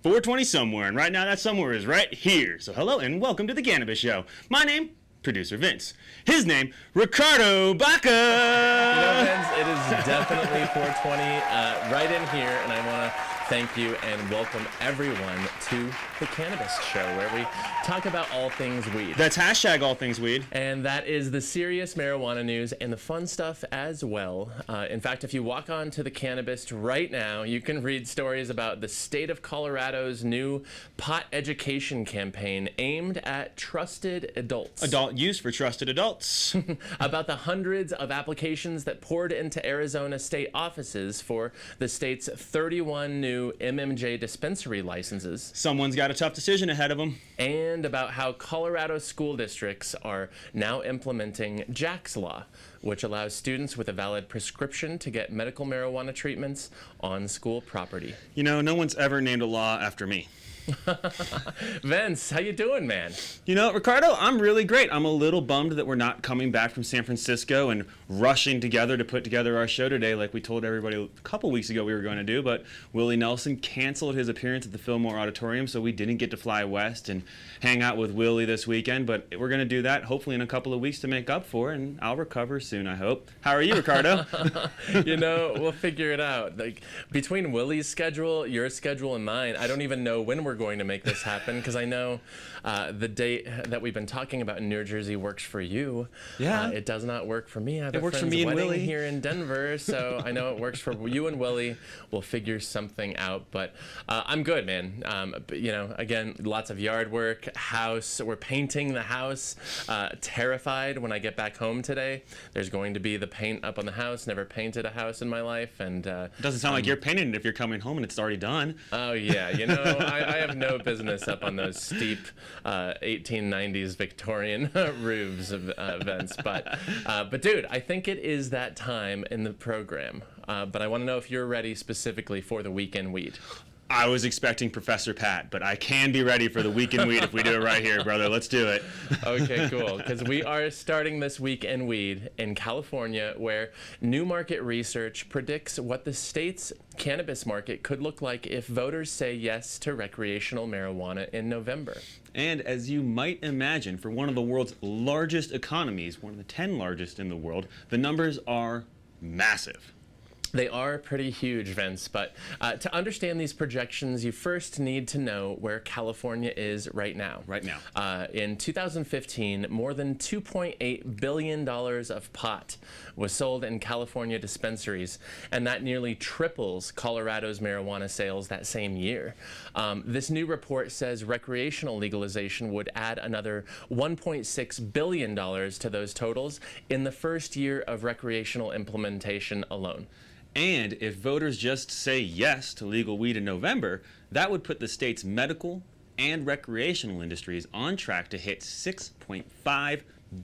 420 somewhere, and right now that somewhere is right here. So hello and welcome to the Cannabist Show. My name, producer Vince. His name, Ricardo Baca. You know, Vince, it is definitely 420 right in here, and I want to thank you and welcome everyone to the Cannabist Show, where we talk about all things weed. That's hashtag all things weed. And that is the serious marijuana news and the fun stuff as well. In fact, if you walk on to the Cannabist right now, you can read stories about the state of Colorado's new pot education campaign aimed at trusted adults. Adult use for trusted adults. About the hundreds of applications that poured into Arizona state offices for the state's 31 new MMJ dispensary licenses. Someone's got a tough decision ahead of them. And about how Colorado school districts are now implementing Jack's Law, which allows students with a valid prescription to get medical marijuana treatments on school property. You know, no one's ever named a law after me. Vince, how you doing, man? You know, Ricardo, I'm really great. I'm a little bummed that we're not coming back from San Francisco and rushing together to put together our show today like we told everybody a couple weeks ago we were going to do, but Willie Nelson canceled his appearance at the Fillmore Auditorium, so we didn't get to fly west and hang out with Willie this weekend, but we're going to do that hopefully in a couple of weeks to make up for it, and I'll recover soon, I hope. How are you, Ricardo? You know, we'll figure it out. Like, between Willie's schedule, your schedule, and mine, I don't even know when we're going to make this happen, because I know the date that we've been talking about in New Jersey works for you. Yeah. It does not work for me. I have it a works friend's for me and wedding Willie here in Denver, so I know it works for you and Willie. We'll figure something out, but I'm good, man. But, you know, again, lots of yard work, house. We're painting the house. Terrified when I get back home today. There's going to be the paint up on the house. Never painted a house in my life, and it doesn't sound like you're painting it if you're coming home and it's already done. Oh yeah, you know, I have no business up on those steep 1890s Victorian roofs of events, but dude, I think it is that time in the program. But I want to know if you're ready specifically for the weekend weed. I was expecting Professor Pat, but I can be ready for the weekend weed if we do it right here, brother. Let's do it. Okay, cool. Because we are starting this weekend weed in California, where new market research predicts what the state's cannabis market could look like if voters say yes to recreational marijuana in November. And as you might imagine, for one of the world's largest economies, one of the 10 largest in the world, the numbers are massive. They are pretty huge, Vince, but to understand these projections, you first need to know where California is right now. Right now. In 2015, more than $2.8 billion of pot was sold in California dispensaries, and that nearly triples Colorado's marijuana sales that same year. This new report says recreational legalization would add another $1.6 billion to those totals in the first year of recreational implementation alone. And if voters just say yes to legal weed in November, that would put the state's medical and recreational industries on track to hit $6.5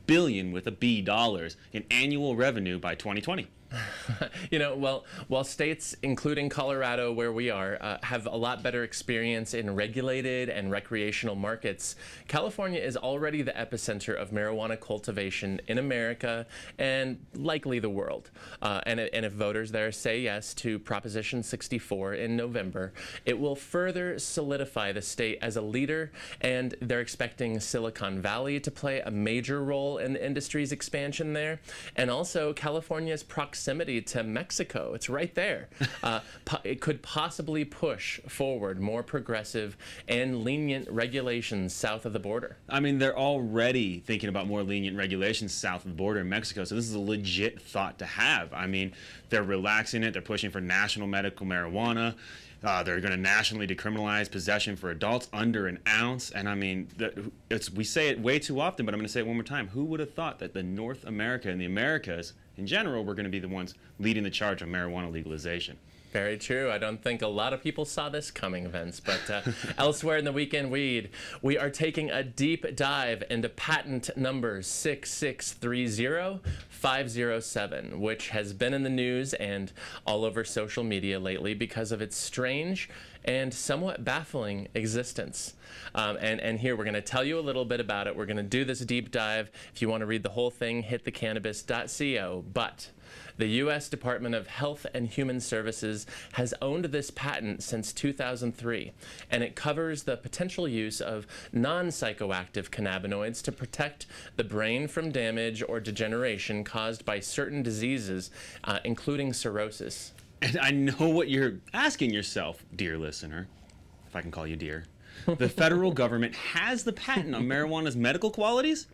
billion with a B dollars in annual revenue by 2020. You know, well, while states, including Colorado, where we are, have a lot better experience in regulated and recreational markets, California is already the epicenter of marijuana cultivation in America and likely the world. And if voters there say yes to Proposition 64 in November, it will further solidify the state as a leader, and they're expecting Silicon Valley to play a major role in the industry's expansion there, and also California's proximity to Mexico. It's right there. It could possibly push forward more progressive and lenient regulations south of the border. I mean, they're already thinking about more lenient regulations south of the border in Mexico, so this is a legit thought to have. I mean, they're relaxing it. They're pushing for national medical marijuana. They're going to nationally decriminalize possession for adults under an ounce. And I mean, we say it way too often, but I'm going to say it one more time. Who would have thought that the North America and the Americas in general were going to be the ones leading the charge on marijuana legalization? Very true. I don't think a lot of people saw this coming, Vince. But elsewhere in the weekend weed, we are taking a deep dive into patent number 6630507, which has been in the news and all over social media lately because of its strange and somewhat baffling existence. And here we're going to tell you a little bit about it. We're going to do this deep dive. If you want to read the whole thing, hit thecannabis.co. But The U.S. Department of Health and Human Services has owned this patent since 2003, and it covers the potential use of non-psychoactive cannabinoids to protect the brain from damage or degeneration caused by certain diseases, including cirrhosis. And I know what you're asking yourself, dear listener, if I can call you dear. The federal government has the patent on marijuana's medical qualities?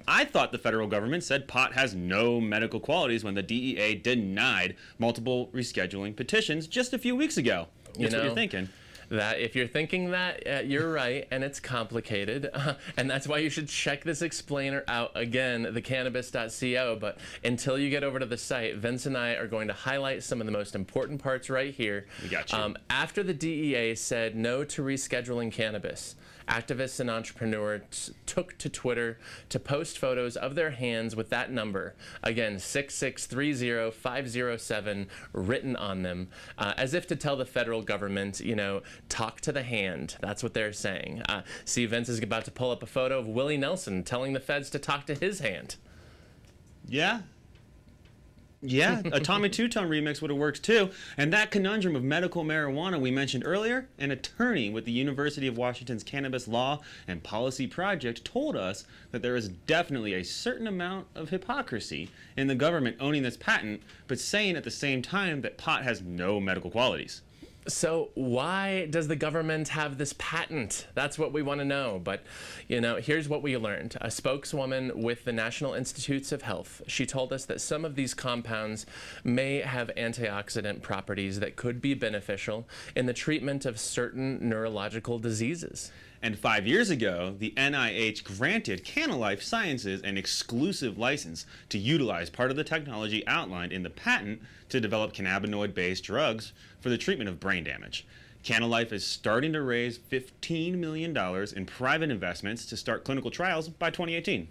I thought the federal government said pot has no medical qualities when the DEA denied multiple rescheduling petitions just a few weeks ago. That's what you're thinking. That if you're thinking that, you're right, and it's complicated, and that's why you should check this explainer out again, thecannabist.co. But until you get over to the site, Vince and I are going to highlight some of the most important parts right here. We got you. After the DEA said no to rescheduling cannabis, activists and entrepreneurs took to Twitter to post photos of their hands with that number, again, 6630507, written on them, as if to tell the federal government, you know, talk to the hand. That's what they're saying. See, Vince is about to pull up a photo of Willie Nelson telling the feds to talk to his hand. Yeah. Yeah, a Tommy Two-Tone remix would have worked too. And that conundrum of medical marijuana we mentioned earlier, an attorney with the University of Washington's Cannabis Law and Policy Project told us that there is definitely a certain amount of hypocrisy in the government owning this patent, but saying at the same time that pot has no medical qualities. So why does the government have this patent? That's what we want to know. But, you know, here's what we learned. A spokeswoman with the National Institutes of Health, she told us that some of these compounds may have antioxidant properties that could be beneficial in the treatment of certain neurological diseases. And 5 years ago, the NIH granted Cannalife Sciences an exclusive license to utilize part of the technology outlined in the patent to develop cannabinoid-based drugs for the treatment of brain damage. Cannalife is starting to raise $15 million in private investments to start clinical trials by 2018.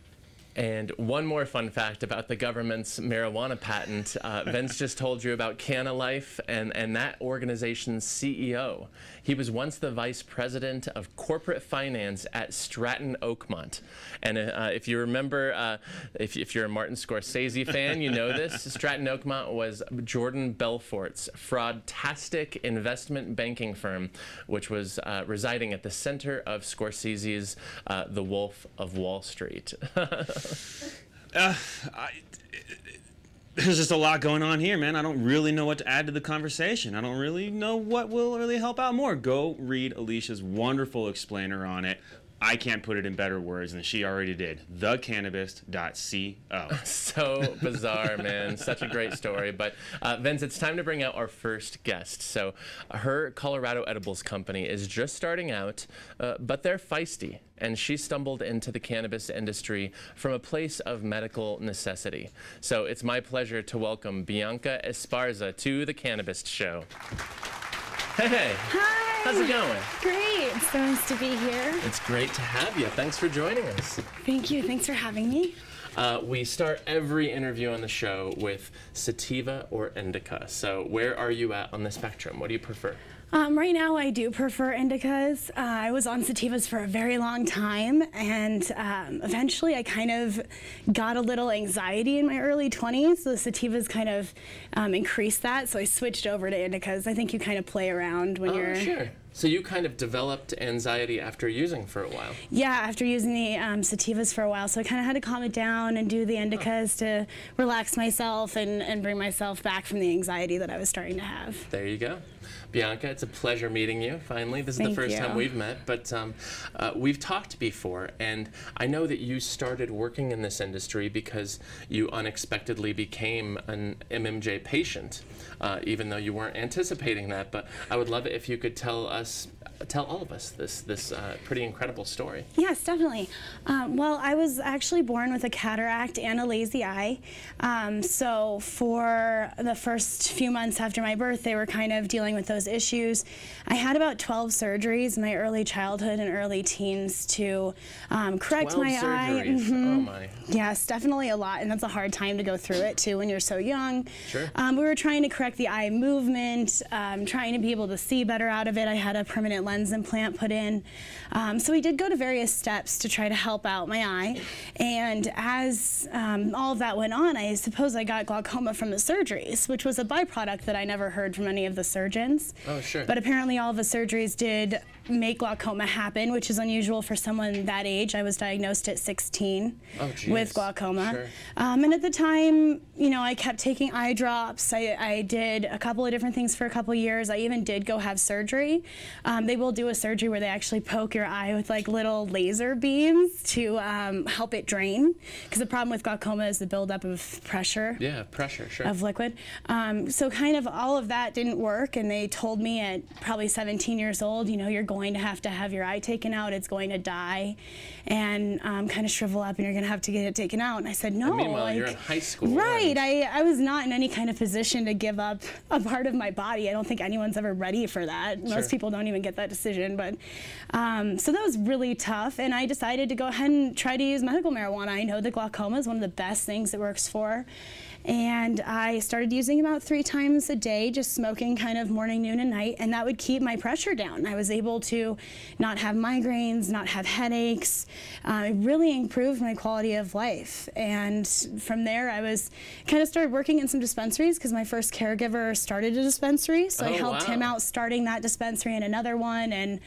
And one more fun fact about the government's marijuana patent. Vince just told you about Cannalife and that organization's CEO. He was once the vice president of corporate finance at Stratton Oakmont. And if you remember, if you're a Martin Scorsese fan, you know this. Stratton Oakmont was Jordan Belfort's fraudtastic investment banking firm, which was residing at the center of Scorsese's The Wolf of Wall Street. There's just a lot going on here, man. I don't really know what to add to the conversation. I don't really know what will really help out more. Go read Alicia's wonderful explainer on it. I can't put it in better words than she already did. Thecannabist.co. So bizarre, man. Such a great story. But Vince, it's time to bring out our first guest. So her Colorado Edibles company is just starting out, but they're feisty. And she stumbled into the cannabis industry from a place of medical necessity. So it's my pleasure to welcome Bianca Esparza to the Cannabist Show. Hey. Hi. How's it going? Great. It's so nice to be here. It's great to have you. Thanks for joining us. Thank you. Thanks for having me. We start every interview on the show with sativa or indica. So where are you at on the spectrum? What do you prefer? Right now, I do prefer indicas. I was on sativas for a very long time, and eventually I kind of got a little anxiety in my early 20s, so the sativas kind of increased that, so I switched over to indicas. I think you kind of play around when you're... Sure. So you kind of developed anxiety after using for a while. Yeah, after using the sativas for a while, so I kind of had to calm it down and do the indicas to relax myself and bring myself back from the anxiety that I was starting to have. There you go. Bianca, it's a pleasure meeting you, finally. This is the first time we've met, but we've talked before, and I know that you started working in this industry because you unexpectedly became an MMJ patient, even though you weren't anticipating that, but I would love it if you could tell all of us this pretty incredible story. Yes, definitely. Well, I was actually born with a cataract and a lazy eye. So for the first few months after my birth, they were kind of dealing with those issues. I had about 12 surgeries in my early childhood and early teens to correct my eye. Mm-hmm. Oh my. Yes, definitely a lot, and that's a hard time to go through it too when you're so young. Sure. We were trying to correct the eye movement, trying to be able to see better out of it. I had had a permanent lens implant put in. So we did go to various steps to try to help out my eye. And as all of that went on, I suppose I got glaucoma from the surgeries, which was a byproduct that I never heard from any of the surgeons. Oh, sure. But apparently all of the surgeries did make glaucoma happen, which is unusual for someone that age. I was diagnosed at 16 with glaucoma. Sure. And at the time, you know, I kept taking eye drops. I did a couple of different things for a couple of years. I even did go have surgery. They will do a surgery where they actually poke your eye with like little laser beams to help it drain. Because the problem with glaucoma is the buildup of pressure. Yeah, pressure, sure. Of liquid. So kind of all of that didn't work, and they told me at probably 17 years old, you know, you're going to have your eye taken out. It's going to die and kind of shrivel up, and you're going to have to get it taken out. And I said, no. And meanwhile, like, you're in high school. Right. I was not in any kind of position to give up a part of my body. I don't think anyone's ever ready for that. Sure. Most people don't even get that decision. But so that was really tough, and I decided to go ahead and try to use medical marijuana. I know that glaucoma is one of the best things it works for. And I started using about 3 times a day, just smoking kind of morning, noon, and night, and that would keep my pressure down. I was able to not have migraines, not have headaches. It really improved my quality of life. And from there, I was kind of started working in some dispensaries because my first caregiver started a dispensary, so I helped him out starting that dispensary and another one, and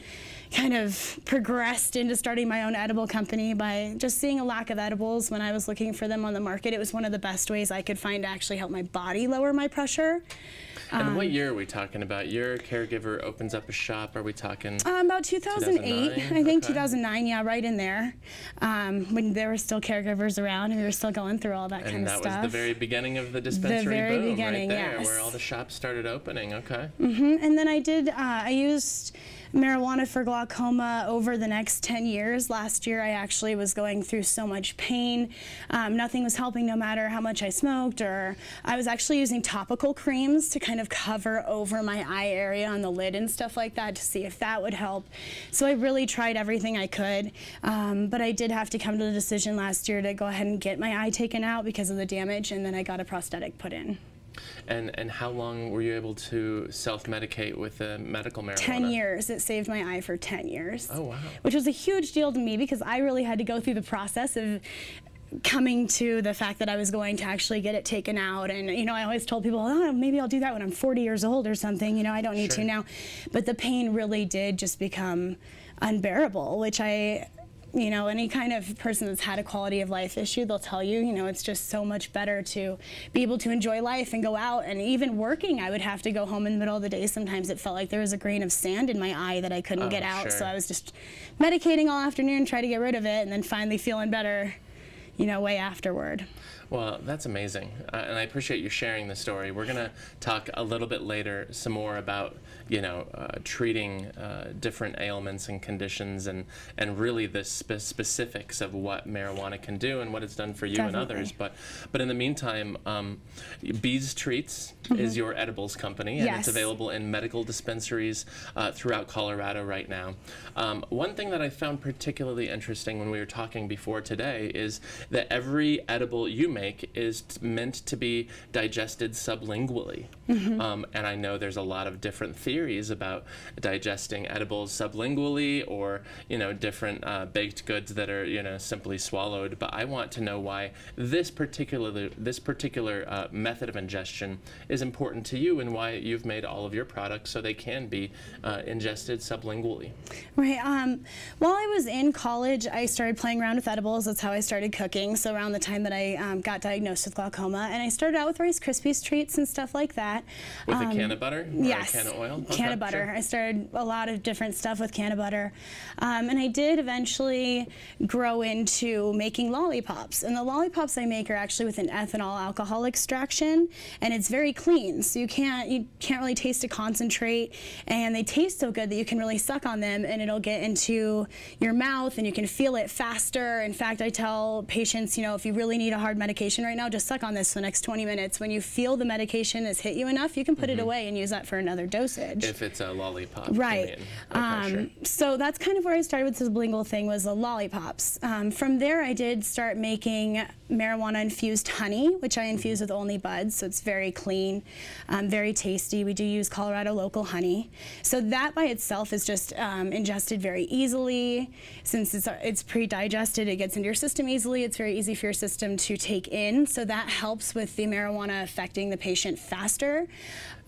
kind of progressed into starting my own edible company by just seeing a lack of edibles when I was looking for them on the market. It was one of the best ways I could find to actually help my body lower my pressure. And what year are we talking about? Your caregiver opens up a shop. Are we talking about 2008, 2009? I think. 2009, yeah, right in there, when there were still caregivers around and we were still going through all that kind of stuff. And that was the very beginning of the dispensary the very boom, beginning, right there, yes. where all the shops started opening. Okay. And then I used marijuana for glaucoma over the next 10 years. Last year I actually was going through so much pain. Nothing was helping no matter how much I smoked, or I was actually using topical creams to kind of cover over my eye area on the lid and stuff like that to see if that would help. So I really tried everything I could, but I did have to come to the decision last year to go ahead and get my eye taken out because of the damage, and then I got a prosthetic put in. And how long were you able to self-medicate with the medical marijuana? 10 years. It saved my eye for 10 years. Oh, wow. Which was a huge deal to me because I really had to go through the process of coming to the fact that I was going to actually get it taken out. And, you know, I always told people, oh, maybe I'll do that when I'm 40 years old or something. You know, I don't need to now. But the pain really did just become unbearable, which you know, any kind of person that's had a quality of life issue, they'll tell you, you know, it's just so much better to be able to enjoy life and go out. And even working, I would have to go home in the middle of the day. Sometimes it felt like there was a grain of sand in my eye that I couldn't get out. Sure. So I was just medicating all afternoon, try to get rid of it, and then finally feeling better, you know, way afterward. Well, that's amazing, and I appreciate you sharing the story. We're going to talk a little bit later some more about, you know, treating different ailments and conditions, and really the specifics of what marijuana can do and what it's done for you and others. But in the meantime, Bees Treats is your edibles company, and it's available in medical dispensaries throughout Colorado right now. One thing that I found particularly interesting when we were talking before today is that every edible you make is meant to be digested sublingually. And I know there's a lot of different theories about digesting edibles sublingually, or, you know, different baked goods that are, you know, simply swallowed. But I want to know why this particular method of ingestion is important to you, and why you've made all of your products so they can be ingested sublingually. Right. While I was in college, I started playing around with edibles. That's how I started cooking. So around the time that I got diagnosed with glaucoma, and I started out with Rice Krispies treats and stuff like that. With a can of butter? Or yes. A can of oil? Can of butter. Sure. I started a lot of different stuff with can of butter. And I did eventually grow into making lollipops. And the lollipops I make are actually with an ethanol alcohol extraction, and it's very clean. So you can't really taste a concentrate, and they taste so good that you can really suck on them, and it'll get into your mouth and you can feel it faster. In fact, I tell patients, you know, if you really need a hard medication, medication right now, just suck on this for the next 20 minutes. When you feel the medication has hit you enough, you can put it away and use that for another dosage. If it's a lollipop. Right. Okay, sure. So that's kind of where I started with the sublingual thing, was the lollipops. From there, I did start making marijuana-infused honey, which I infuse with only buds, so it's very clean, very tasty. We do use Colorado local honey. So that by itself is just ingested very easily. Since it's pre-digested, it gets into your system easily. It's very easy for your system to take in, so that helps with the marijuana affecting the patient faster.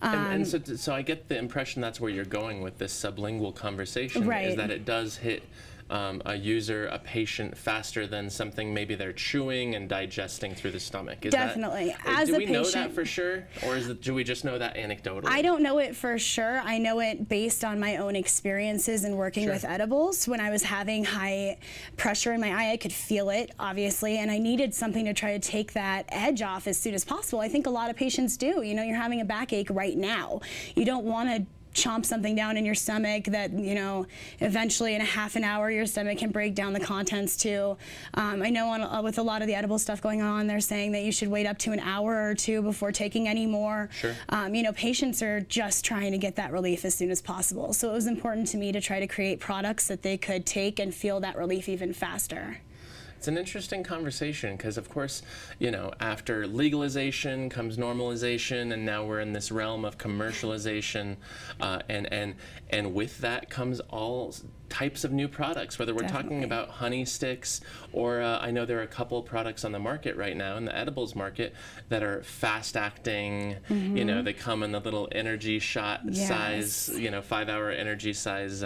So I get the impression that's where you're going with this sublingual conversation, right, is that it does hit a patient faster than something maybe they're chewing and digesting through the stomach. Definitely. Do we know that for sure, or do we just know that anecdotally? I don't know it for sure. I know it based on my own experiences in working with edibles. When I was having high pressure in my eye, I could feel it, obviously, and I needed something to try to take that edge off as soon as possible. I think a lot of patients do. You know, you're having a backache right now. You don't want to chomp something down in your stomach that, you know, eventually in a half an hour your stomach can break down the contents to. I know with a lot of the edible stuff going on, they're saying that you should wait up to an hour or two before taking any more. Sure. You know, patients are just trying to get that relief as soon as possible. So it was important to me to try to create products that they could take and feel that relief even faster. It's an interesting conversation because, of course, you know, after legalization comes normalization, and now we're in this realm of commercialization, and with that comes all types of new products, whether we're talking about honey sticks or I know there are a couple products on the market right now in the edibles market that are fast acting. You know, they come in the little energy shot size, you know, 5-hour energy size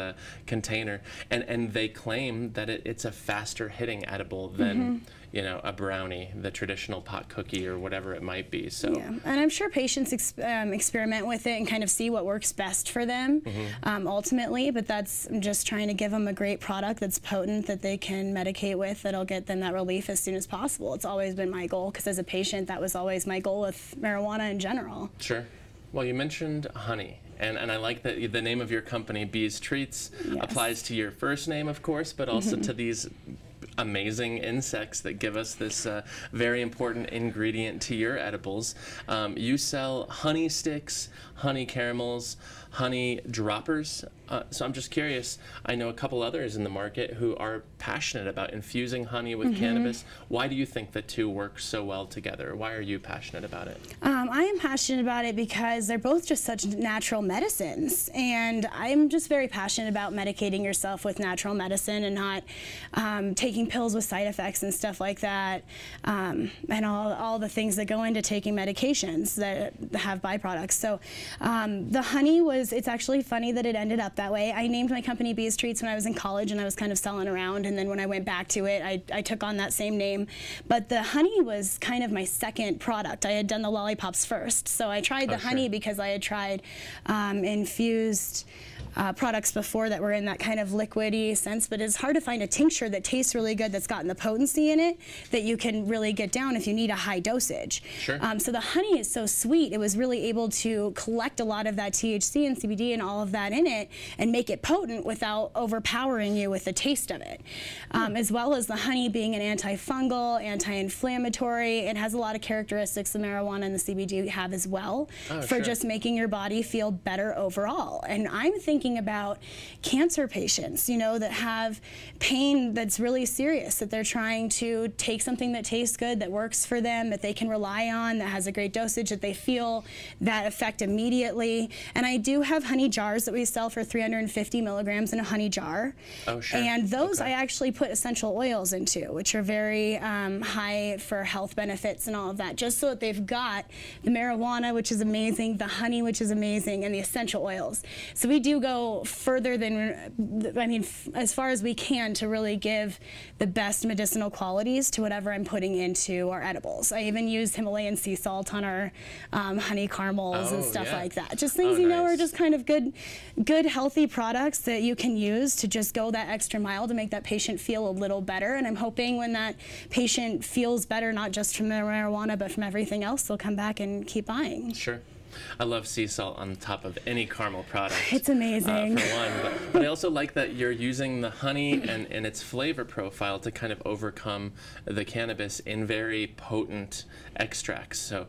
container, and they claim that it's a faster hitting edible than you know, a brownie, the traditional pot cookie or whatever it might be. So yeah, and I'm sure patients experiment with it and kind of see what works best for them ultimately, but I'm just trying to give them a great product that's potent that they can medicate with, that'll get them that relief as soon as possible. It's always been my goal, because as a patient, that was always my goal with marijuana in general. Sure. Well, you mentioned honey. And I like that the name of your company, Bees Treats, applies to your first name, of course, but also to these amazing insects that give us this very important ingredient to your edibles. You sell honey sticks, honey caramels, honey droppers. So I'm just curious, I know a couple others in the market who are passionate about infusing honey with cannabis. Why do you think the two work so well together? Why are you passionate about it? I am passionate about it because they're both just such natural medicines, and I'm just very passionate about medicating yourself with natural medicine and not taking pills with side effects and stuff like that, and all the things that go into taking medications that have byproducts. So the honey it's actually funny that it ended up that way. I named my company Bees Treats when I was in college, and I was kind of selling around, and then when I went back to it, I took on that same name. But the honey was kind of my second product. I had done the lollipops first. So I tried the honey because I had tried infused products before that were in that kind of liquidy sense, but it's hard to find a tincture that tastes really good, that's gotten the potency in it, that you can really get down if you need a high dosage. Sure. So the honey is so sweet, it was really able to collect a lot of that THC and CBD and all of that in it and make it potent without overpowering you with the taste of it. As well as the honey being an antifungal, anti-inflammatory, it has a lot of characteristics the marijuana and the CBD have as well for just making your body feel better overall. And I'm thinking about cancer patients, you know, that have pain that's really serious, that they're trying to take something that tastes good, that works for them, that they can rely on, that has a great dosage, that they feel that effect immediately. And I do have honey jars that we sell for 350 milligrams in a honey jar. Oh, sure. And those I actually put essential oils into, which are very high for health benefits and all of that, just so that they've got the marijuana, which is amazing, the honey, which is amazing, and the essential oils. So we do go further than, I mean, as far as we can to really give the best medicinal qualities to whatever I'm putting into our edibles. I even use Himalayan sea salt on our honey caramels and stuff like that. Just things you know are just kind of good, healthy products that you can use to just go that extra mile to make that patient feel a little better. And I'm hoping when that patient feels better, not just from the marijuana, but from everything else, they'll come back and keep buying. Sure. I love sea salt on top of any caramel product. It's amazing. For one, but I also like that you're using the honey and its flavor profile to kind of overcome the cannabis in very potent extracts. So,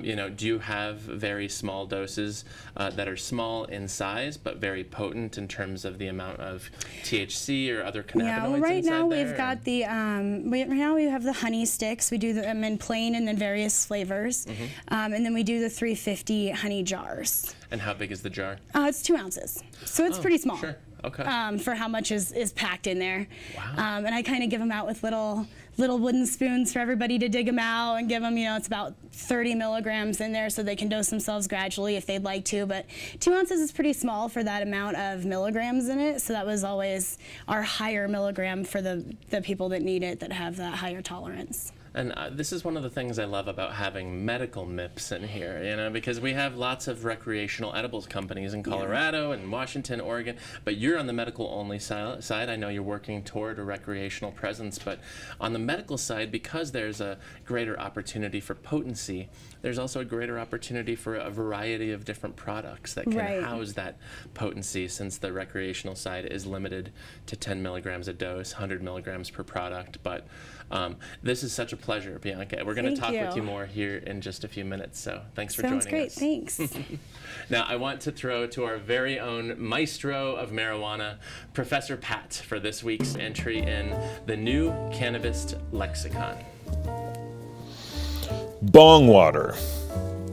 you know, do you have very small doses that are small in size but very potent in terms of the amount of THC or other cannabinoids? Yeah, well, right now there, we've got the right now we have the honey sticks. We do them in plain and then various flavors, and then we do the 350 honey jars. And how big is the jar? It's 2 ounces, so it's pretty small. Sure. Okay. For how much is packed in there. Wow. And I kind of give them out with little wooden spoons for everybody to dig them out and give them, you know, it's about 30 milligrams in there so they can dose themselves gradually if they'd like to. But 2 ounces is pretty small for that amount of milligrams in it. So that was always our higher milligram for the people that need it, that have that higher tolerance. And this is one of the things I love about having medical MIPS in here, you know, because we have lots of recreational edibles companies in Colorado and Washington, Oregon, but you're on the medical only side. I know you're working toward a recreational presence, but on the medical side, because there's a greater opportunity for potency, there's also a greater opportunity for a variety of different products that can house that potency, since the recreational side is limited to 10 milligrams a dose, 100 milligrams per product. But this is such a pleasure, Bianca. We're going to talk with you more here in just a few minutes, so thanks for joining us. Sounds great, thanks. Now, I want to throw to our very own maestro of marijuana, Professor Pat, for this week's entry in the new Cannabist Lexicon. Bong water.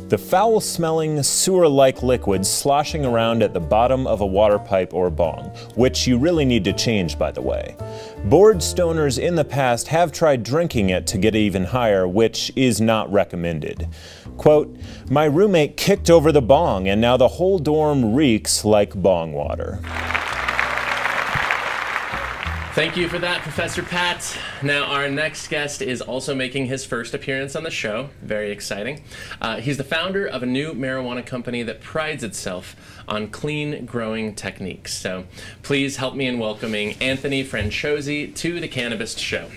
The foul-smelling, sewer-like liquid sloshing around at the bottom of a water pipe or bong, which you really need to change, by the way. Bored stoners in the past have tried drinking it to get even higher, which is not recommended. Quote, "My roommate kicked over the bong, and now the whole dorm reeks like bong water." Thank you for that, Professor Pat. Now, our next guest is also making his first appearance on the show. Very exciting. He's the founder of a new marijuana company that prides itself on clean growing techniques. So please help me in welcoming Anthony Franciosi to the Cannabist Show.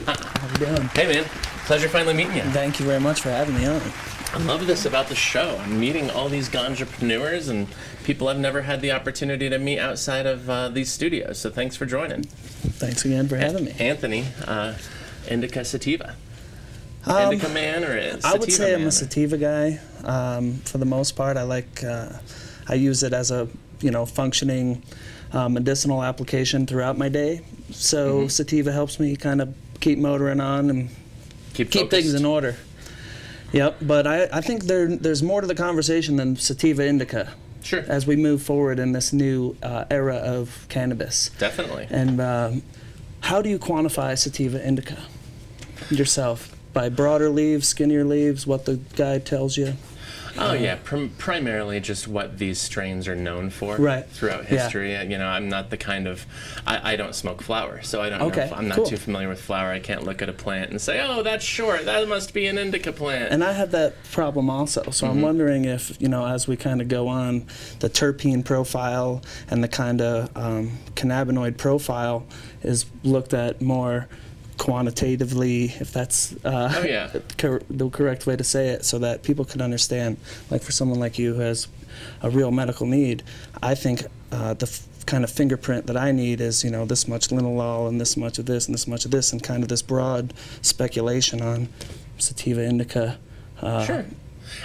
How you doing? Hey, man. Pleasure finally meeting you. Thank you very much for having me on. I love this about the show. I'm meeting all these ganjapreneurs and people I've never had the opportunity to meet outside of these studios. So thanks for joining. Thanks again for having me. Anthony, indica sativa. Indica man or a sativa I would say man? I'm a sativa guy. For the most part, I use it as a functioning medicinal application throughout my day. So sativa helps me kind of keep motoring on and keep things in order. Yep, but I think there's more to the conversation than sativa indica. Sure. As we move forward in this new era of cannabis. Definitely. And how do you quantify sativa indica yourself? By broader leaves, skinnier leaves, what the guide tells you? Oh yeah, primarily just what these strains are known for throughout history. You know, I'm not the kind of, I don't smoke flower, so I don't know. I'm not too familiar with flower. I can't look at a plant and say, oh, that's short, that must be an indica plant. And I have that problem also, so I'm wondering if, as we kind of go on, the terpene profile and the kind of cannabinoid profile is looked at more quantitatively, if that's the correct way to say it, so that people can understand. Like for someone like you who has a real medical need, I think the kind of fingerprint that I need is, this much linalool and this much of this and this much of this, and kind of this broad speculation on sativa indica. Sure.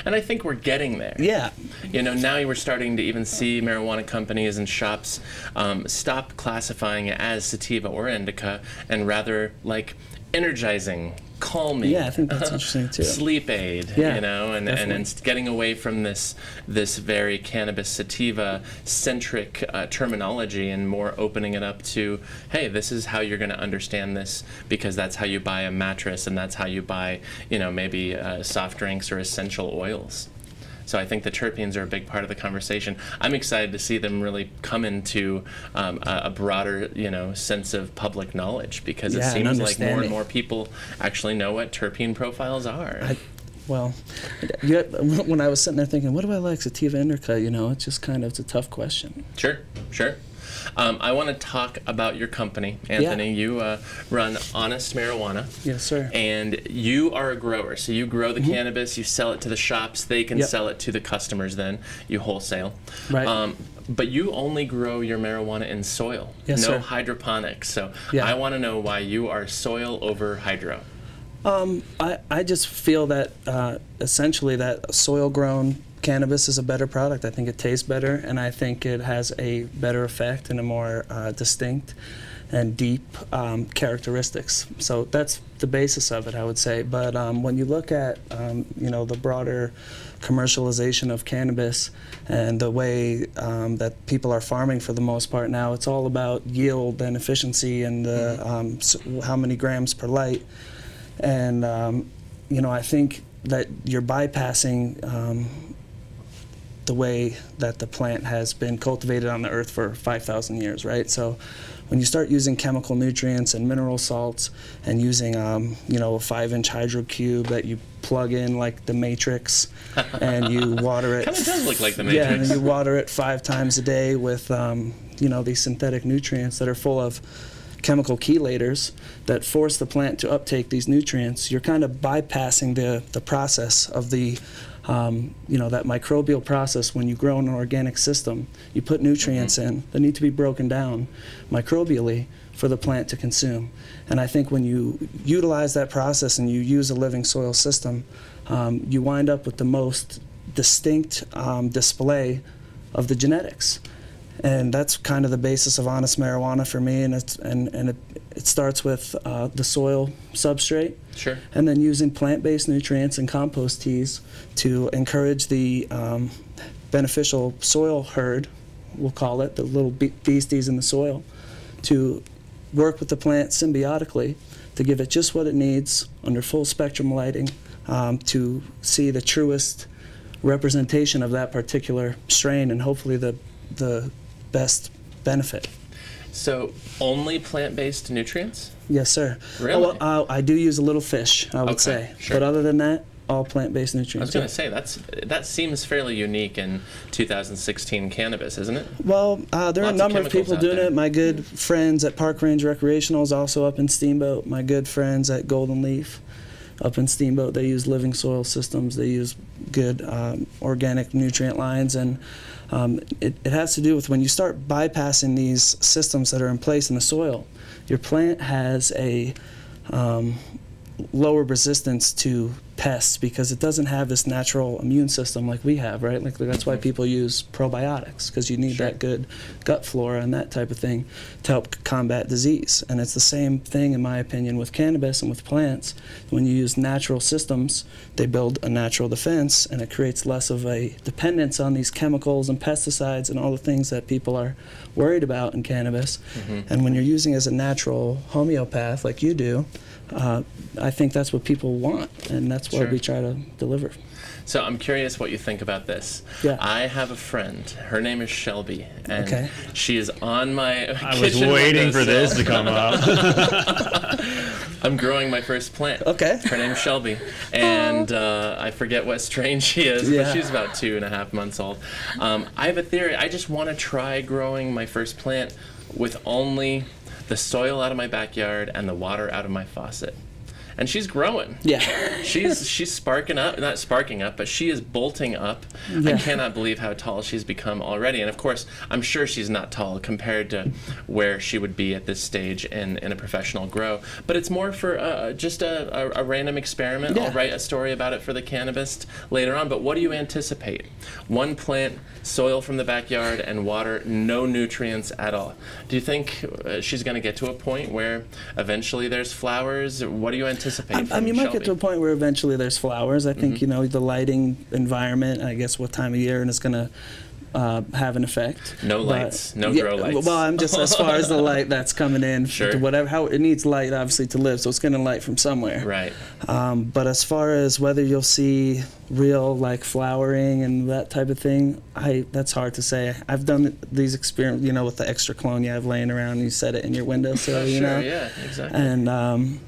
And I think we're getting there. Yeah. Now we're starting to even see marijuana companies and shops stop classifying it as sativa or indica and rather like energizing, calming. Yeah, I think that's interesting too. Sleep aid, and getting away from this very cannabis sativa centric terminology and more opening it up to, hey, this is how you're going to understand this, because that's how you buy a mattress and that's how you buy, maybe soft drinks or essential oils. So I think the terpenes are a big part of the conversation. I'm excited to see them really come into a broader, sense of public knowledge, because it seems like more and more people actually know what terpene profiles are. Well, when I was sitting there thinking, what do I like, sativa indica? You know, it's just kind of, it's a tough question. Sure, sure. I want to talk about your company, Anthony. Yeah. You run Honest Marijuana. Yes, sir. And you are a grower, so you grow the cannabis, you sell it to the shops, they can sell it to the customers then, you wholesale. Right. But you only grow your marijuana in soil, yes, no sir. hydroponics. So Yeah. I want to know why you are soil over hydro. I just feel that essentially that soil-grown cannabis is a better product. I think it tastes better, and I think it has a better effect and a more distinct and deep characteristics. So that's the basis of it, I would say. But when you look at you know, the broader commercialization of cannabis and the way that people are farming for the most part now, it's all about yield and efficiency and how many grams per light. And you know, I think that you're bypassing the way that the plant has been cultivated on the earth for 5,000 years, right? So when you start using chemical nutrients and mineral salts and using you know, a 5-inch hydro cube that you plug in like the Matrix and you water it. Kind of does look like the Matrix. Yeah, and you water it 5 times a day with you know, these synthetic nutrients that are full of chemical chelators that force the plant to uptake these nutrients. You're kind of bypassing the process of the you know, that microbial process. When you grow in an organic system, you put nutrients in that need to be broken down microbially for the plant to consume. And I think when you utilize that process and you use a living soil system, you wind up with the most distinct display of the genetics. And that's kind of the basis of Honest Marijuana for me, and it starts with the soil substrate, sure, and then using plant-based nutrients and compost teas to encourage the beneficial soil herd, we'll call it, the little beasties in the soil, to work with the plant symbiotically to give it just what it needs under full spectrum lighting to see the truest representation of that particular strain and hopefully the best benefit. So only plant-based nutrients? Yes, sir. Really? Oh, I do use a little fish, I would say. Sure. But other than that, all plant-based nutrients. I was going to say, that seems fairly unique in 2016 cannabis, isn't it? Well, there are a number of people doing it. My good friends at Park Range Recreational is also up in Steamboat. My good friends at Golden Leaf up in Steamboat, they use living soil systems. They use good organic nutrient lines, and it has to do with when you start bypassing these systems that are in place in the soil, your plant has a lower resistance to pests because it doesn't have this natural immune system like we have, right? Like that's why people use probiotics, because you need that good gut flora and that type of thing to help combat disease. And it's the same thing, in my opinion, with cannabis and with plants. When you use natural systems, they build a natural defense, and it creates less of a dependence on these chemicals and pesticides and all the things that people are worried about in cannabis. And when you're using it as a natural homeopath like you do, I think that's what people want, and that's what we try to deliver. So I'm curious what you think about this. Yeah. I have a friend. Her name is Shelby, and she is on my I was waiting for this to come up. I'm growing my first plant. Okay. Her name's Shelby, and I forget what strain she is, but she's about 2.5 months old. I have a theory. I just want to try growing my first plant with only the soil out of my backyard and the water out of my faucet. And she's growing. Yeah. She's sparking up, not sparking up, but she is bolting up. I cannot believe how tall she's become already. And of course, I'm sure she's not tall compared to where she would be at this stage in a professional grow. But it's more for just a random experiment. I'll write a story about it for the Cannabist later on. But what do you anticipate? One plant, soil from the backyard, and water, no nutrients at all. Do you think she's going to get to a point where eventually there's flowers? What do you anticipate? I mean, you might get to a point where eventually there's flowers. I think, you know, the lighting environment, I guess what time of year, and it's going to have an effect. No lights, no grow lights. Well, I'm just, as far as the light that's coming in, to whatever, how it needs light, obviously, to live, so it's going to light from somewhere. Right. But as far as whether you'll see real, like, flowering and that type of thing, that's hard to say. I've done these experiments, you know, with the extra clone you have laying around, and you set it in your windowsill, you know? Yeah, exactly. And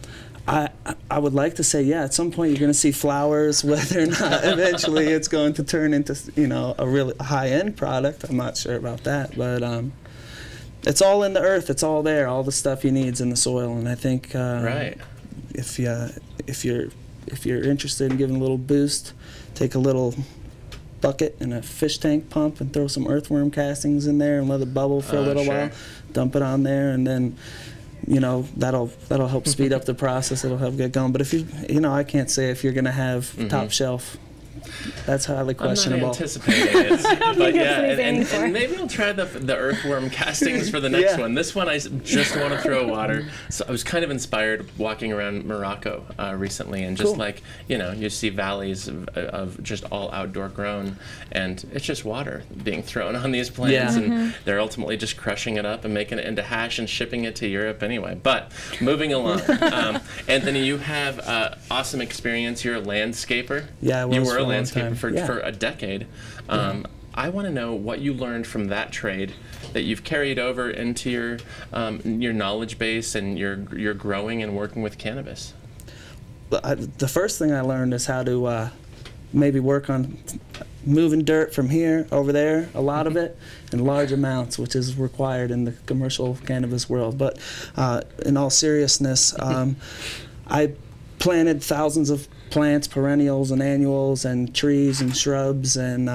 I would like to say, yeah, at some point you're going to see flowers. Whether or not eventually it's going to turn into, you know, a really high-end product, I'm not sure about that. But it's all in the earth. It's all there. All the stuff you need is in the soil. And I think if you're interested in giving a little boost, take a little bucket and a fish tank pump and throw some earthworm castings in there and let it bubble for a little while. Dump it on there, and then, you know, that'll help speed up the process. It'll help get going. But if you know, I can't say if you're going to have top shelf. That's highly questionable. I'm not anticipating it, but yeah, and maybe I'll try the earthworm castings for the next one. This one I just want to throw water. So I was kind of inspired walking around Morocco recently, and just like, you know, you see valleys of just all outdoor grown, and it's just water being thrown on these plants, and they're ultimately just crushing it up and making it into hash and shipping it to Europe anyway. But moving along, Anthony, you have awesome experience. You're a landscaper. Yeah, I was. You were a landscaper for a decade. I want to know what you learned from that trade that you've carried over into your knowledge base and your growing and working with cannabis. The first thing I learned is how to maybe work on moving dirt from here over there, a lot of it, in large amounts, which is required in the commercial cannabis world. But in all seriousness, I planted thousands of plants, perennials and annuals, and trees and shrubs, and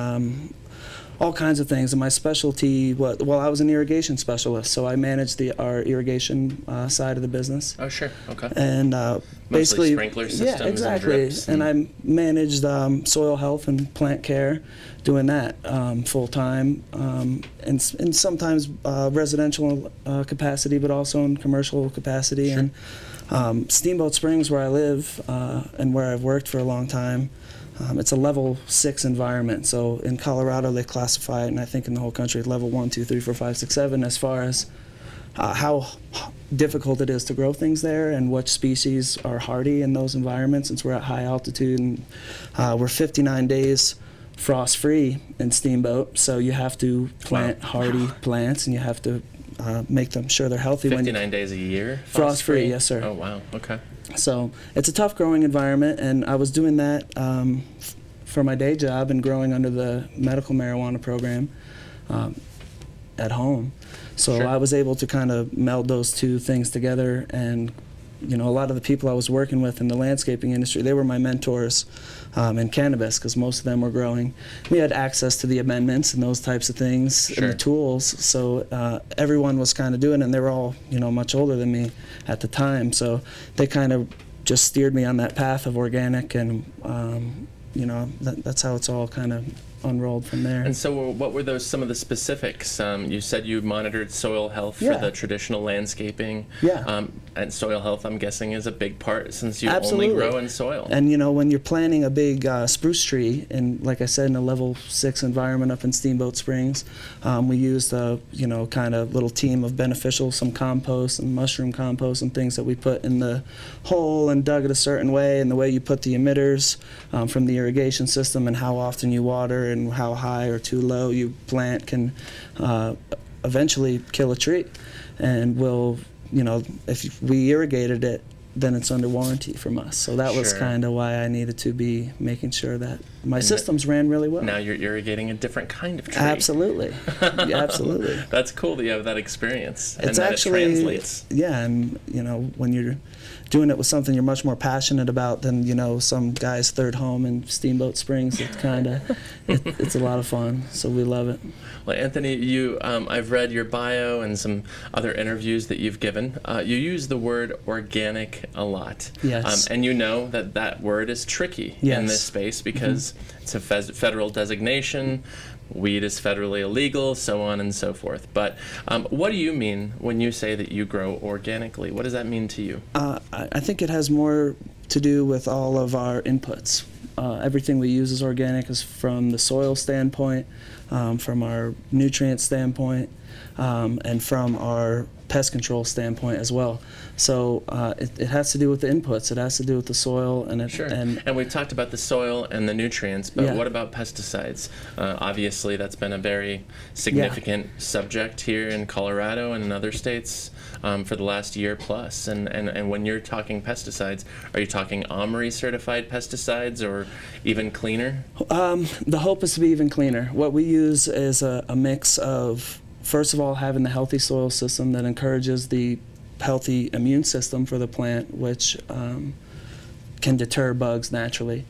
all kinds of things. And my specialty, well, I was an irrigation specialist, so I managed our irrigation side of the business. Oh, sure, okay. And basically, sprinkler systems, yeah, exactly. and drips. And I managed soil health and plant care, doing that full time, and sometimes residential capacity, but also in commercial capacity. Sure. And Steamboat Springs, where I live and where I've worked for a long time, it's a level 6 environment. So in Colorado they classify it, and I think in the whole country, level 1, 2, 3, 4, 5, 6, 7, as far as how difficult it is to grow things there and which species are hardy in those environments, since we're at high altitude. And we're 59 days frost-free in Steamboat, so you have to plant hardy plants, and you have to make them sure they're healthy. 59 days a year? Frost-free, yes, sir. Oh, wow, okay. So it's a tough growing environment, and I was doing that for my day job and growing under the medical marijuana program at home. So I was able to kind of meld those two things together. And you know, a lot of the people I was working with in the landscaping industry, they were my mentors in cannabis, because most of them were growing. We had access to the amendments and those types of things and the tools, so everyone was kind of doing it, and they were all, you know, much older than me at the time, so they kind of just steered me on that path of organic, and you know, that's how it's all kind of unrolled from there. And so what were some of the specifics? You said you monitored soil health for the traditional landscaping. And soil health, I'm guessing, is a big part, since you only grow in soil. And you know, when you're planting a big spruce tree, and like I said, in a level 6 environment up in Steamboat Springs, we used a, you know, kind of little team of beneficial, some compost and mushroom compost and things that we put in the hole and dug it a certain way, and the way you put the emitters from the irrigation system, and how often you water, and how high or too low you plant can eventually kill a tree. And will, you know, if we irrigated it, then it's under warranty from us. So that was kind of why I needed to be making sure that my systems ran really well. Now you're irrigating a different kind of tree. Absolutely. Absolutely. That's cool that you have that experience. It's and actually, that it translates. Yeah, and you know, when you're doing it with something you're much more passionate about than, you know, some guy's third home in Steamboat Springs, it's kind of, it's a lot of fun, so we love it. Well, Anthony, I've read your bio and some other interviews that you've given. You use the word organic a lot. Yes. And you know that word is tricky in this space, because it's a federal designation, weed is federally illegal, so on and so forth. But what do you mean when you say that you grow organically? What does that mean to you? I think it has more to do with all of our inputs. Everything we use is organic, is from the soil standpoint, from our nutrient standpoint, and from our pest control standpoint as well. So it has to do with the inputs. It has to do with the soil, and and we've talked about the soil and the nutrients, but yeah. What about pesticides? Obviously, that's been a very significant subject here in Colorado and in other states for the last year plus. And when you're talking pesticides, are you talking OMRI certified pesticides or even cleaner? The hope is to be even cleaner. What we use is a mix of, first of all, having the healthy soil system that encourages the healthy immune system for the plant, which can deter bugs naturally.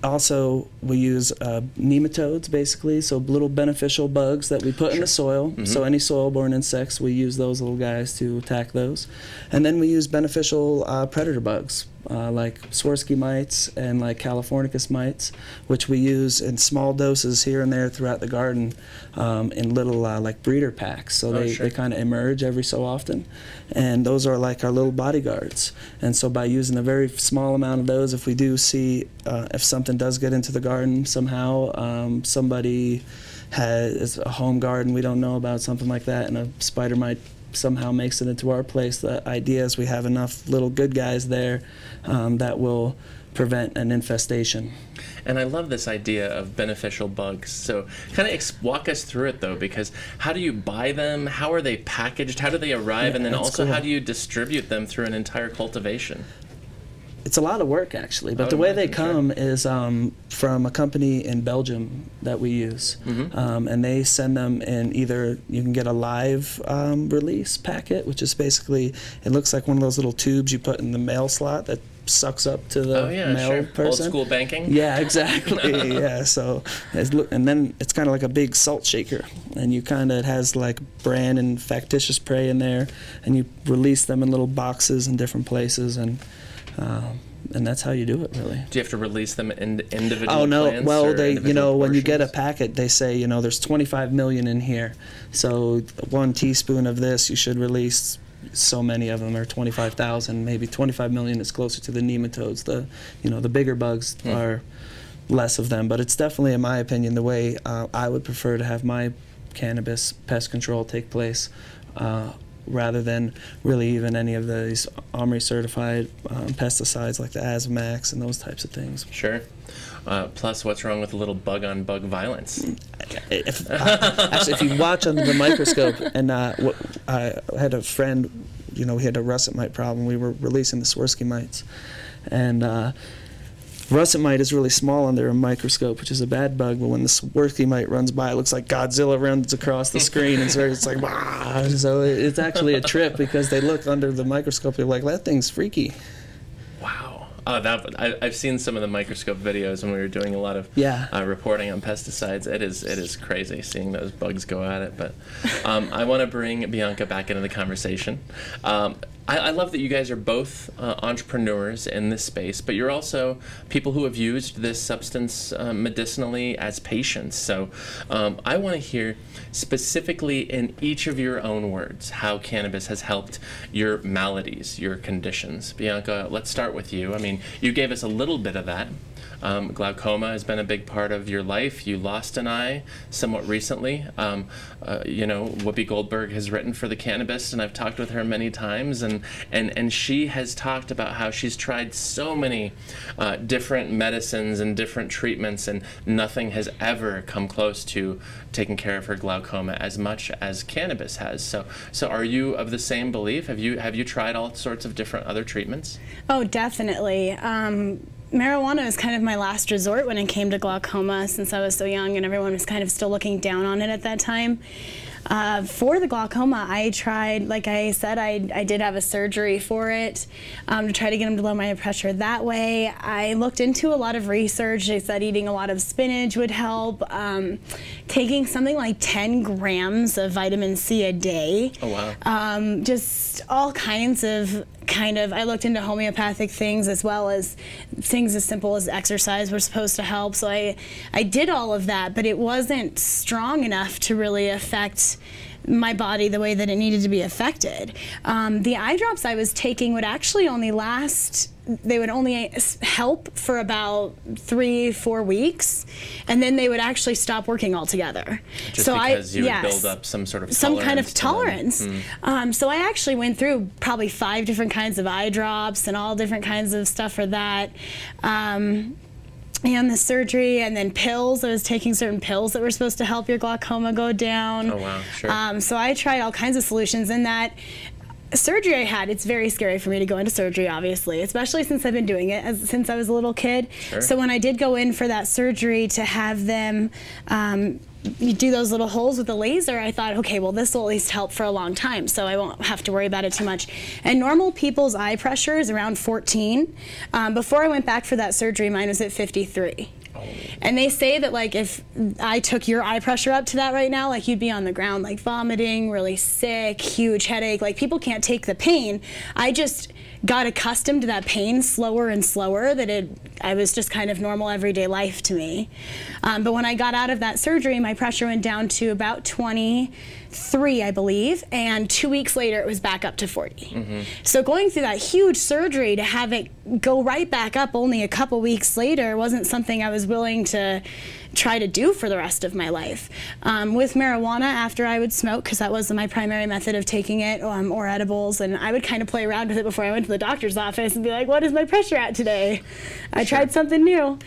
Also, we use nematodes, basically, so little beneficial bugs that we put in the soil. So any soil-borne insects, we use those little guys to attack those. And then we use beneficial predator bugs, like Swirsky mites and like Californicus mites, which we use in small doses here and there throughout the garden in little like breeder packs. So they kind of emerge every so often. And those are like our little bodyguards. And so by using a very small amount of those, if we do see, if something does get into the garden somehow, somebody has a home garden we don't know about, something like that, and a spider mite somehow makes it into our place, the idea is we have enough little good guys there that will prevent an infestation. And I love this idea of beneficial bugs. So kind of walk us through it, though, because how do you buy them? How are they packaged? How do they arrive? Yeah, and then also, cool. How do you distribute them through an entire cultivation? It's a lot of work, actually, but the way they come is from a company in Belgium that we use, and they send them in either, you can get a live release packet, which is basically, it looks like one of those little tubes you put in the mail slot that sucks up to the mail person. Old school banking? Yeah, exactly. Yeah, so, and then it's kind of like a big salt shaker, and you kind of, it has like bran and factitious prey in there, and you release them in little boxes in different places, and that's how you do it, really. Do you have to release them in individual plants? Oh, no. Plants well, they, you know, when you get a portions? packet, they say, you know, there's 25 million in here. So 1 teaspoon of this, you should release so many of them, or 25,000. Maybe 25 million is closer to the nematodes. The, you know, the bigger bugs are less of them. But it's definitely, in my opinion, the way I would prefer to have my cannabis pest control take place, rather than really even any of these OMRI certified pesticides like the Azamax and those types of things. Sure. Plus, what's wrong with a little bug-on-bug violence? Actually, if you watch under the microscope, and I had a friend, you know, he had a russet mite problem. We were releasing the Swirsky mites, and russet mite is really small under a microscope, which is a bad bug, but when the Swirsky mite runs by, it looks like Godzilla runs across the screen, and so it's like, wow. So it's actually a trip, because they look under the microscope, they're like, that thing's freaky. Wow. I've seen some of the microscope videos when we were doing a lot of reporting on pesticides. It is crazy seeing those bugs go at it. But I want to bring Bianca back into the conversation. I love that you guys are both entrepreneurs in this space, but you're also people who have used this substance medicinally as patients. So I want to hear specifically in each of your own words how cannabis has helped your maladies, your conditions. Bianca, let's start with you. I mean, you gave us a little bit of that. Glaucoma has been a big part of your life. You lost an eye somewhat recently. You know, Whoopi Goldberg has written for the Cannabist, and I've talked with her many times, and she has talked about how she's tried so many different medicines and different treatments, and nothing has ever come close to taking care of her glaucoma as much as cannabis has. So are you of the same belief? Have you tried all sorts of different other treatments? Oh, definitely. Marijuana was kind of my last resort when it came to glaucoma, since I was so young and everyone was kind of still looking down on it at that time. For the glaucoma, I tried, like I said, I did have a surgery for it to try to get them to lower my pressure that way. I looked into a lot of research. They said eating a lot of spinach would help. Taking something like 10 grams of vitamin C a day. Oh, wow. Just all kinds of I looked into homeopathic things, as well as things as simple as exercise were supposed to help. So I did all of that, but it wasn't strong enough to really affect my body the way that it needed to be affected. The eye drops I was taking would actually only last, they would only help for about 3-4 weeks, and then they would actually stop working altogether. Just so because you would build up some sort of tolerance. Some kind of tolerance. So I actually went through probably 5 different kinds of eye drops and all different kinds of stuff for that. And the surgery, and then pills. I was taking certain pills that were supposed to help your glaucoma go down. Oh, wow, sure. So I tried all kinds of solutions, and that surgery I had, it's very scary for me to go into surgery, obviously, especially since I've been doing it since I was a little kid. Sure. So when I did go in for that surgery to have them you do those little holes with the laser, I thought, okay, well, this will at least help for a long time, so I won't have to worry about it too much. And normal people's eye pressure is around 14. Before I went back for that surgery, mine was at 53. And they say that, like, if I took your eye pressure up to that right now, like, you'd be on the ground, like, vomiting, really sick, huge headache. Like, people can't take the pain. I just got accustomed to that pain slower and slower, that I was just kind of normal everyday life to me. But when I got out of that surgery, my pressure went down to about 23, I believe, and 2 weeks later it was back up to 40. So going through that huge surgery to have it go right back up only a couple weeks later wasn't something I was willing to try to do for the rest of my life. With marijuana, after I would smoke, because that was my primary method of taking it, or edibles, and I would kind of play around with it before I went to the doctor's office and be like, what is my pressure at today? I tried something new.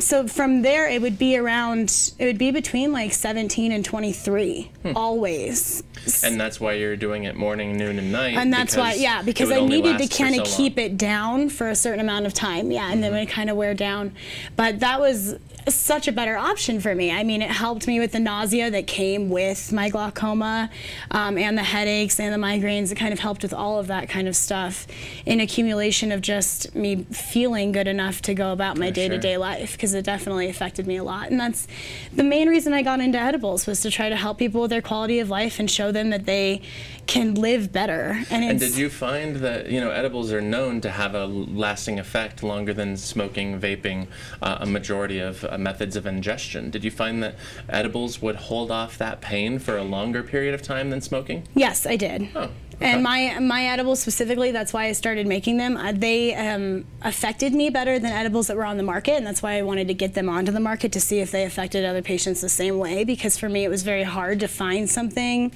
So from there, it would be between like 17 and 23, always. And that's why you're doing it morning, noon, and night. And that's why, yeah, because I needed to kind of keep it down for a certain amount of time, yeah, and then it would kind of wear down. But that was such a better option for me. I mean, it helped me with the nausea that came with my glaucoma, and the headaches and the migraines. It kind of helped with all of that kind of stuff in accumulation of just me feeling good enough to go about my day-to-day life, because it definitely affected me a lot. And that's the main reason I got into edibles, was to try to help people with their quality of life and show them that they can live better. And did you find that, you know, edibles are known to have a lasting effect longer than smoking, vaping, a majority of methods of ingestion? Did you find that edibles would hold off that pain for a longer period of time than smoking? Yes, I did. Oh. Okay. And my edibles specifically, that's why I started making them. They affected me better than edibles that were on the market, and that's why I wanted to get them onto the market to see if they affected other patients the same way, because for me it was very hard to find something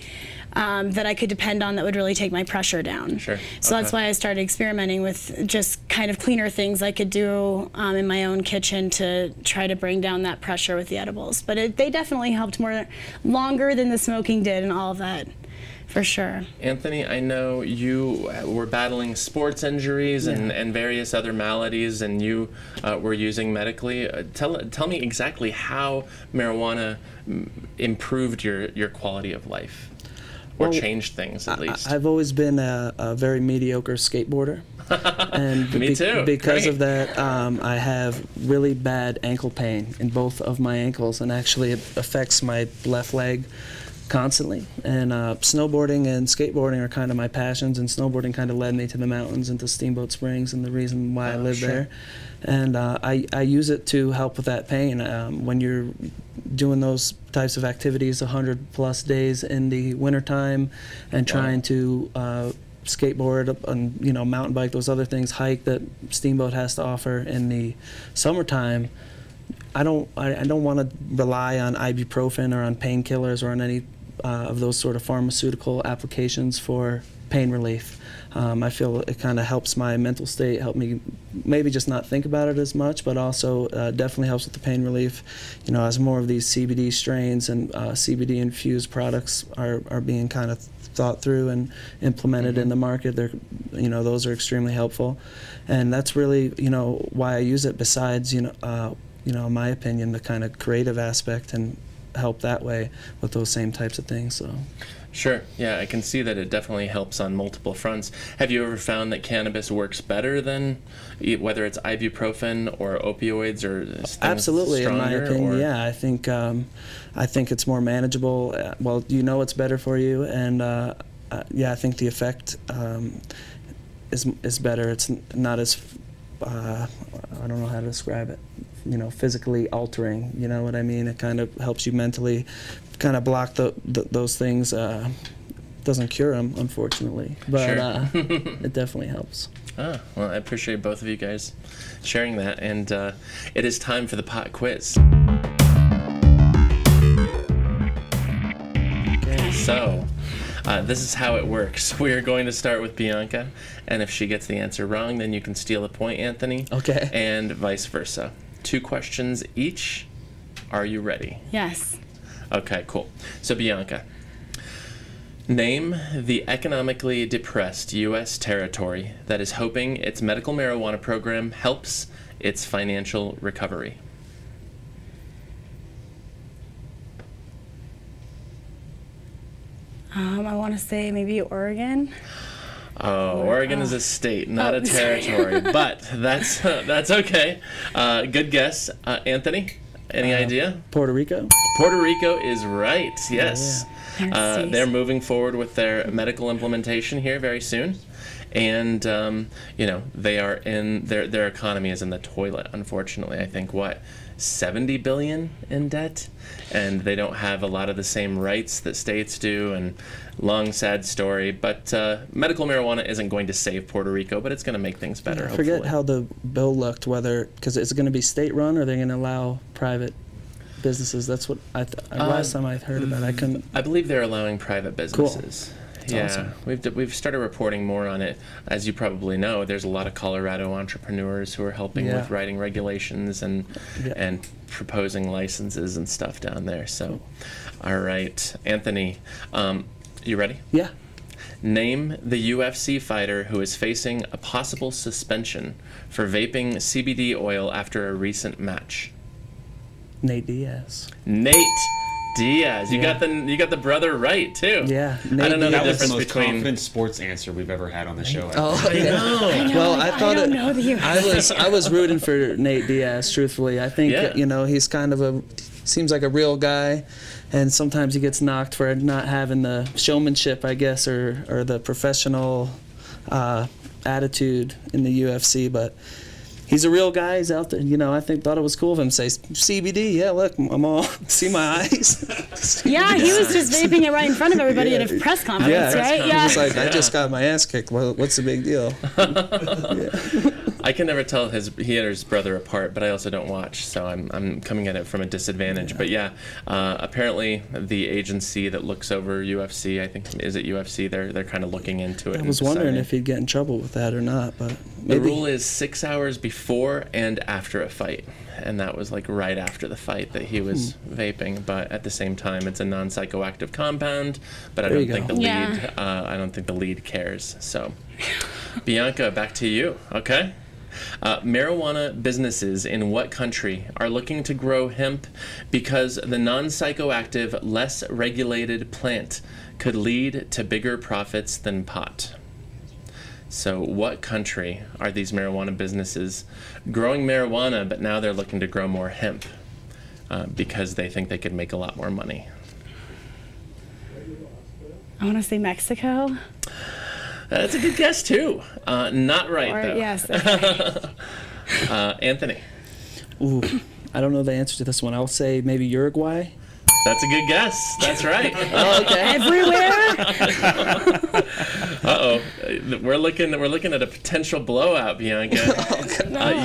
that I could depend on that would really take my pressure down. Sure. So that's why I started experimenting with just kind of cleaner things I could do in my own kitchen to try to bring down that pressure with the edibles. But they definitely helped longer than the smoking did and all of that. For sure. Anthony, I know you were battling sports injuries and various other maladies, and you were using medically. Tell me exactly how marijuana improved your quality of life, or changed things at least. I've always been a very mediocre skateboarder. And Me too. Because of that, I have really bad ankle pain in both of my ankles, and actually it affects my left leg constantly. And snowboarding and skateboarding are kind of my passions, and snowboarding kind of led me to the mountains and to Steamboat Springs, and the reason why I live there. And I use it to help with that pain. When you're doing those types of activities 100+ days in the wintertime and trying to skateboard and, you know, mountain bike, those other things, hike that Steamboat has to offer in the summertime, I don't want to rely on ibuprofen or on painkillers or on any of those sort of pharmaceutical applications for pain relief. I feel it kind of helps my mental state, help me maybe just not think about it as much, but also definitely helps with the pain relief. You know, as more of these CBD strains and CBD infused products are being kind of thought through and implemented in the market, you know, those are extremely helpful, and that's really, you know, why I use it. Besides, you know, in my opinion, the kind of creative aspect, and help that way with those same types of things. So. Sure. Yeah, I can see that it definitely helps on multiple fronts. Have you ever found that cannabis works better than whether it's ibuprofen or opioids or things Absolutely, stronger, in my opinion, yeah. I think it's more manageable. Well, you know it's better for you, and yeah, I think the effect is better. It's not as I don't know how to describe it. you know, physically altering. You know what I mean? It kind of helps you mentally kind of block those things. Doesn't cure them, unfortunately, but Sure. it definitely helps. Ah, well, I appreciate both of you guys sharing that, and it is time for the pot quiz. Okay, so this is how it works. We are going to start with Bianca, and if she gets the answer wrong, then you can steal a point, Anthony. Okay. And vice versa. 2 questions each. Are you ready? Yes. Okay, cool. So Bianca, name the economically depressed U.S. territory that is hoping its medical marijuana program helps its financial recovery. I want to say maybe Oregon. Oh, Oregon is a state, not a territory, but that's okay. Good guess. Anthony, any idea? Puerto Rico? Puerto Rico is right, yes. Yeah. They're moving forward with their medical implementation here very soon. And, you know, they are in, their economy is in the toilet, unfortunately. I think, what, 70 billion in debt? And they don't have a lot of the same rights that states do, and long, sad story. But medical marijuana isn't going to save Puerto Rico, but it's going to make things better, I forget hopefully. how the bill looked, whether, because it's going to be state-run, or they're going to allow private businesses. That's what last time I heard about it. I couldn't. I believe they're allowing private businesses. That's Yeah, awesome. we've started reporting more on it. As you probably know, there's a lot of Colorado entrepreneurs who are helping Yeah. with writing regulations and Yeah. and proposing licenses and stuff down there. So, all right, Anthony, you ready? Yeah. Name the UFC fighter who is facing a possible suspension for vaping CBD oil after a recent match. Nate Diaz. Nate Diaz. You Yeah. got the brother right too. Yeah. I don't know the That was the difference most between. confident sports answer we've ever had on the show. Oh, I know. Well, I thought don't know the UFC. I was rooting for Nate Diaz. Truthfully, I think Yeah. you know, he's kind of seems like a real guy, and sometimes he gets knocked for not having the showmanship, I guess, or the professional attitude in the UFC, but. He's a real guy. He's out there. You know, I thought it was cool of him to say CBD. Yeah, look, I'm all see my eyes. Yeah, he was just vaping it right in front of everybody at a press conference, right? Yeah. He's like, I just got my ass kicked. Well, what's the big deal? I can never tell he and his brother apart, but I also don't watch, so I'm coming at it from a disadvantage. But yeah, apparently the agency that looks over UFC, I think, is it UFC? They're kind of looking into it. I was wondering if he'd get in trouble with that or not, but the maybe. rule is 6 hours before and after a fight, and that was like right after the fight that he was vaping. But at the same time, it's a non-psychoactive compound. But I There don't you think go. the Yeah. lead. I don't think the lead cares. So, Bianca, back to you. Okay. Marijuana businesses in what country are looking to grow hemp because the non-psychoactive, less regulated plant could lead to bigger profits than pot? So what country are these marijuana businesses growing marijuana, but now they're looking to grow more hemp because they think they could make a lot more money? I want to say Mexico. That's a good guess, too. Not right, Or, though. yes. Okay. Anthony. Ooh, I don't know the answer to this one. I'll say maybe Uruguay. That's a good guess. That's right. Everywhere. Uh-oh. We're looking at a potential blowout, Bianca.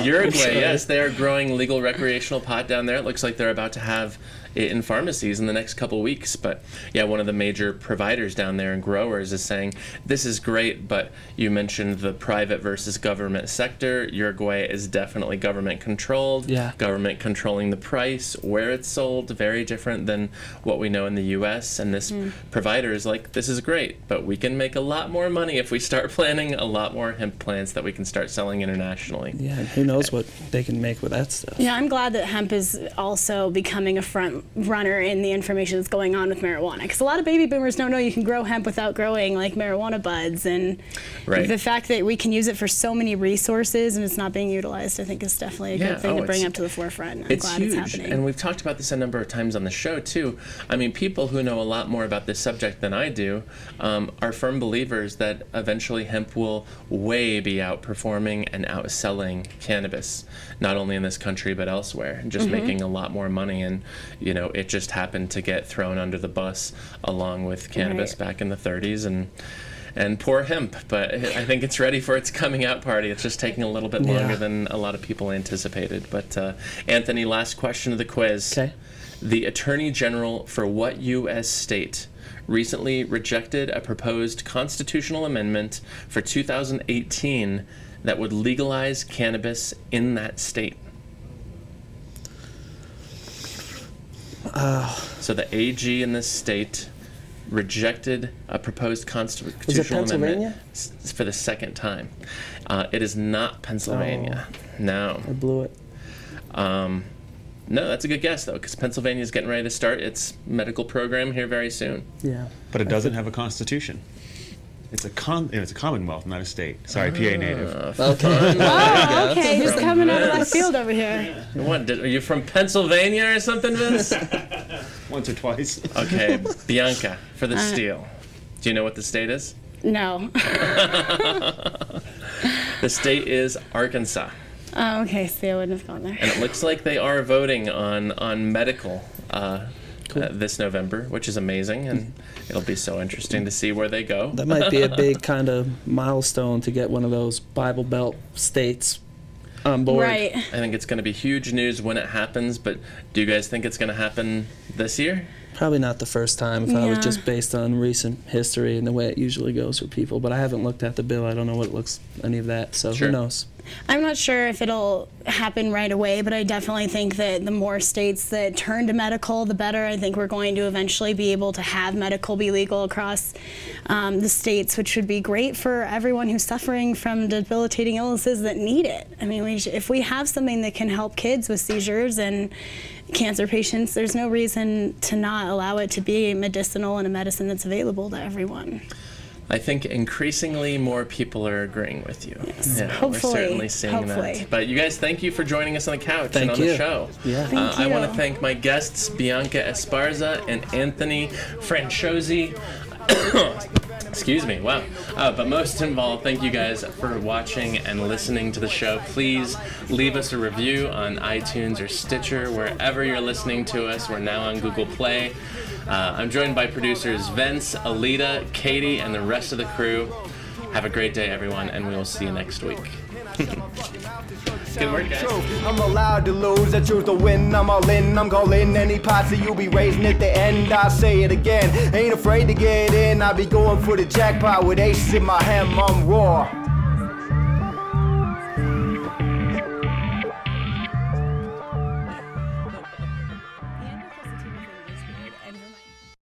Uruguay, yes, they are growing legal recreational pot down there. It looks like they're about to have it in pharmacies in the next couple weeks. But yeah, one of the major providers down there and growers is saying, this is great, but you mentioned the private versus government sector. Uruguay is definitely government controlled. Yeah. Government controlling the price, where it's sold, very different than what we know in the US. And this provider is like, this is great, but we can make a lot more money if we start planting a lot more hemp plants that we can start selling internationally. Yeah, who knows what they can make with that stuff. Yeah, I'm glad that hemp is also becoming a front runner in the information that's going on with marijuana. Because a lot of baby boomers don't know you can grow hemp without growing like marijuana buds, and the fact that we can use it for so many resources and it's not being utilized, I think is definitely a good thing to bring up to the forefront. I'm glad huge. It's happening. And we've talked about this a number of times on the show too. I mean, people who know a lot more about this subject than I do are firm believers that eventually hemp will way be outperforming and outselling cannabis, not only in this country but elsewhere, and just making a lot more money. And you know, it just happened to get thrown under the bus along with cannabis back in the 30s, and poor hemp. But I think it's ready for its coming out party. It's just taking a little bit longer than a lot of people anticipated. But Anthony, last question of the quiz. Okay. The Attorney General for what U.S. state recently rejected a proposed constitutional amendment for 2018 that would legalize cannabis in that state? So the AG in this state rejected a proposed constitutional amendment for the second time. It is not Pennsylvania. No. I blew it. No, that's a good guess, though, because Pennsylvania is getting ready to start its medical program here very soon. Yeah. But it doesn't have a constitution. It's a commonwealth, not a state. Sorry, PA native. Okay. Oh, okay. He's coming out of left field over here. What? Are you from Pennsylvania or something, Vince? Once or twice. Okay, Bianca, for the steal. Do you know what the state is? No. The state is Arkansas. Oh, okay. See, I wouldn't have gone there. And it looks like they are voting on medical this November, which is amazing, and it'll be so interesting to see where they go. That might be a big kind of milestone to get one of those Bible Belt states on board. Right. I think it's going to be huge news when it happens, but do you guys think it's going to happen this year? Probably not the first time if I was just based on recent history and the way it usually goes for people, but I haven't looked at the bill. I don't know what it looks, any of that, so who knows. I'm not sure if it'll happen right away, but I definitely think that the more states that turn to medical, the better. I think we're going to eventually be able to have medical be legal across the states, which would be great for everyone who's suffering from debilitating illnesses that need it. I mean, if we have something that can help kids with seizures and cancer patients, there's no reason to not allow it to be medicinal and a medicine that's available to everyone. I think increasingly more people are agreeing with you. Yes. Yeah, Hopefully. we're certainly seeing that. But you guys, thank you for joining us on the couch and on the show. Yeah. Thank I you. want to thank my guests, Bianca Esparza and Anthony Franciosi. Excuse me, wow. But most of all, thank you guys for watching and listening to the show. Please leave us a review on iTunes or Stitcher, wherever you're listening to us. We're now on Google Play. I'm joined by producers Vince, Alita, Katie, and the rest of the crew. Have a great day, everyone, and we will see you next week. Good work, guys. I'm allowed to lose, I choose to win, I'm all in, I'm calling any posse, you'll be raising at the end, I say it again, ain't afraid to get in, I'll be going for the jackpot with aces in my hand, I'm raw.